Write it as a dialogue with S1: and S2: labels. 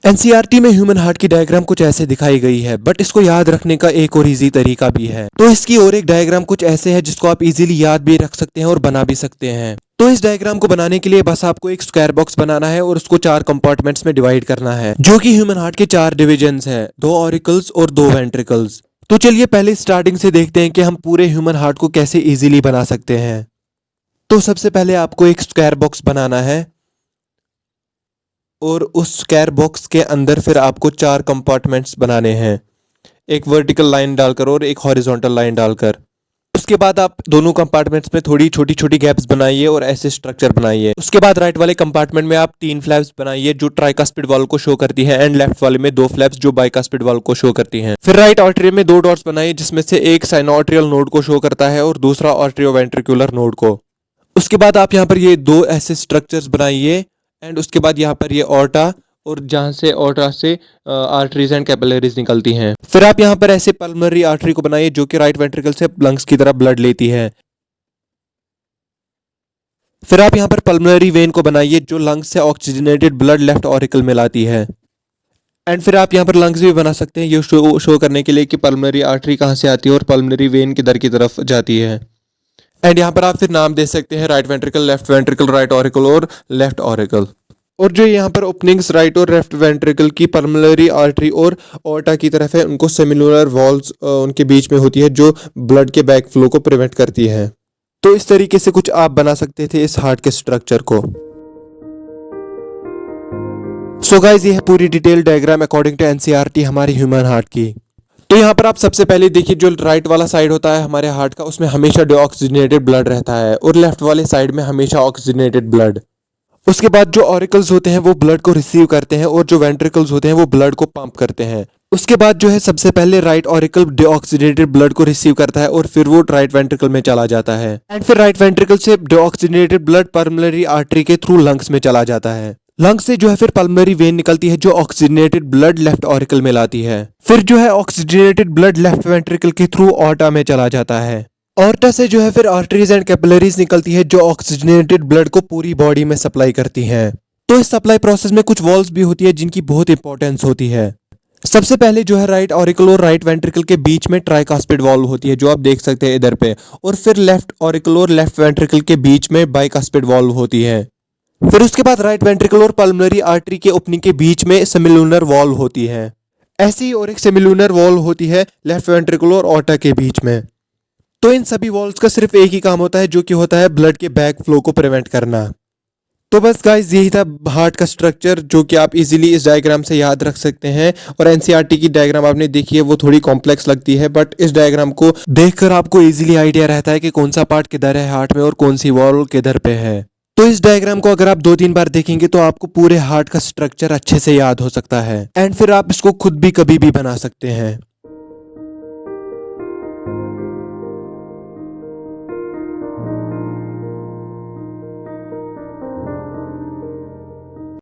S1: NCERT में human heart की diagram कुछ ऐसे दिखाई गई है, बट इसको याद रखने का एक और इजी तरीका भी है। तो इसकी और एक डायग्राम कुछ ऐसे है जिसको आप इजीली याद भी रख सकते हैं और बना भी सकते हैं। तो इस डायग्राम को बनाने के लिए बस आपको एक स्क्वायर बॉक्स बनाना है और उसको 4 कंपार्टमेंट्स में डिवाइड करना है, जो कि ह्यूमन हार्ट के 4 डिविजन्स है, 2 ऑरिकल्स और 2 वेंट्रिकल्स। तो चलिए पहले स्टार्टिंग से देखते हैं कि हम पूरे ह्यूमन हार्ट को कैसे इजीली बना सकते हैं। तो सबसे पहले आपको एक स्क्वायर बॉक्स बनाना है और उस स्क्वायर बॉक्स के अंदर फिर आपको 4 कंपार्टमेंट्स बनाने हैं, एक वर्टिकल लाइन डालकर और एक हॉरिजॉन्टल लाइन डालकर। उसके बाद आप दोनों कंपार्टमेंट्स में थोड़ी छोटी छोटी गैप्स बनाइए और ऐसे स्ट्रक्चर बनाइए। उसके बाद राइट वाले कंपार्टमेंट में आप 3 फ्लैप्स बनाइए जो ट्राइकास्पिड वॉल को शो करती है, एंड लेफ्ट वाले में 2 फ्लैप्स जो बाइकास्पिड वॉल को शो करती हैं। फिर राइट आर्टरी में 2 डॉट्स बनाइए जिसमें से एक साइनोआर्ट्रियल नोड को शो करता है और दूसरा आर्ट्रियोवेंट्रिकुलर नोड को। उसके बाद आप यहाँ पर ये 2 ऐसे स्ट्रक्चर्स बनाइए, एंड उसके बाद यहाँ पर ये ऑर्टा और जहाँ से ऑर्टा से आर्टरीज एंड कैपिलरीज निकलती हैं। फिर आप यहाँ पर ऐसे पल्मोनरी आर्टरी को बनाइए जो कि राइट वेंट्रिकल से लंग्स की तरफ ब्लड लेती है। फिर आप यहाँ पर पल्मोनरी वेन को बनाइए जो लंग्स से ऑक्सीजनेटेड ब्लड लेफ्ट ऑरिकल में लाती है। एंड फिर आप यहाँ पर लंग्स भी बना सकते हैं ये शो करने के लिए कि पल्मोनरी आर्टरी कहाँ से आती है और पल्मोनरी वेन किधर की तरफ जाती है। एंड यहाँ पर आप फिर नाम दे सकते हैं right ventricle, left ventricle, right auricle और लेफ्ट ऑरिकल। और जो यहाँ पर ओपनिंग्स राइट और लेफ्ट वेंट्रिकल की पल्मोनरी आर्टरी और ऑर्टा की तरफ है, उनको सेमिलुलर वॉल्स उनके बीच में होती है जो ब्लड के बैक फ्लो को प्रिवेंट करती है। तो इस तरीके से कुछ आप बना सकते थे इस हार्ट के स्ट्रक्चर को। सो गाइस, ये है पूरी detail diagram according to NCERT हमारे ह्यूमन हार्ट की। तो यहाँ पर आप सबसे पहले देखिए जो राइट वाला साइड होता है हमारे हार्ट का, उसमें हमेशा डीऑक्सीजनेटेड ब्लड रहता है और लेफ्ट वाले साइड में हमेशा ऑक्सीजनेटेड ब्लड। उसके बाद जो ऑरिकल्स होते हैं वो ब्लड को रिसीव करते हैं और जो वेंट्रिकल्स होते हैं वो ब्लड को पंप करते हैं। उसके बाद जो है सबसे पहले राइट ऑरिकल डीऑक्सीजनेटेड ब्लड को रिसीव करता है और फिर वो राइट वेंट्रिकल में चला जाता है, एंड फिर राइट वेंट्रिकल से डीऑक्सीजनेटेड ब्लड पल्मोनरी आर्टरी के थ्रू लंग्स में चला जाता है। लंग्स से जो है फिर पल्मोनरी वेन निकलती है जो ऑक्सीजनेटेड ब्लड लेफ्ट ऑरिकल में लाती है। फिर जो है ऑक्सीजनेटेड ब्लड लेफ्ट वेंट्रिकल के थ्रू ऑर्टा में चला जाता है। ऑर्टा से जो है फिर आर्टरीज एंड कैपिलरीज निकलती है जो ऑक्सीजनेटेड ब्लड को पूरी बॉडी में सप्लाई करती हैं। तो इस सप्लाई प्रोसेस में कुछ वॉल्व्स भी होती है जिनकी बहुत इंपॉर्टेंस होती है। सबसे पहले जो है राइट ऑरिकल और राइट वेंट्रिकल के बीच में ट्राइकास्पिड वॉल्व होती है जो आप देख सकते हैं इधर पे, और फिर लेफ्ट ऑरिकल और लेफ्ट वेंट्रिकल के बीच में बाइकास्पिड वॉल्व होती है। फिर उसके बाद राइट वेंट्रिकल और पल्मोनरी आर्टरी के ओपनिंग के बीच में सेमिलुनर वॉल्व होती है। ऐसी ही और एक सेमिलुनर वॉल्व होती है लेफ्ट वेंट्रिकल और ऑर्टा के बीच में। तो इन सभी वॉल्व्स का सिर्फ एक ही काम होता है जो कि होता है ब्लड के बैक फ्लो को प्रिवेंट करना। तो बस गाइस, यही था हार्ट का स्ट्रक्चर जो कि आप इजीली इस डायग्राम से याद रख सकते हैं। और एनसीईआरटी की डायग्राम आपने देखी है वो थोड़ी कॉम्प्लेक्स लगती है, बट इस डायग्राम को देखकर आपको इजीली आइडिया रहता है कि कौन सा पार्ट किधर है हार्ट में और कौन सी वॉल्व किधर पे है। तो इस डायग्राम को अगर आप 2-3 बार देखेंगे तो आपको पूरे हार्ट का स्ट्रक्चर अच्छे से याद हो सकता है, एंड फिर आप इसको खुद भी कभी भी बना सकते हैं।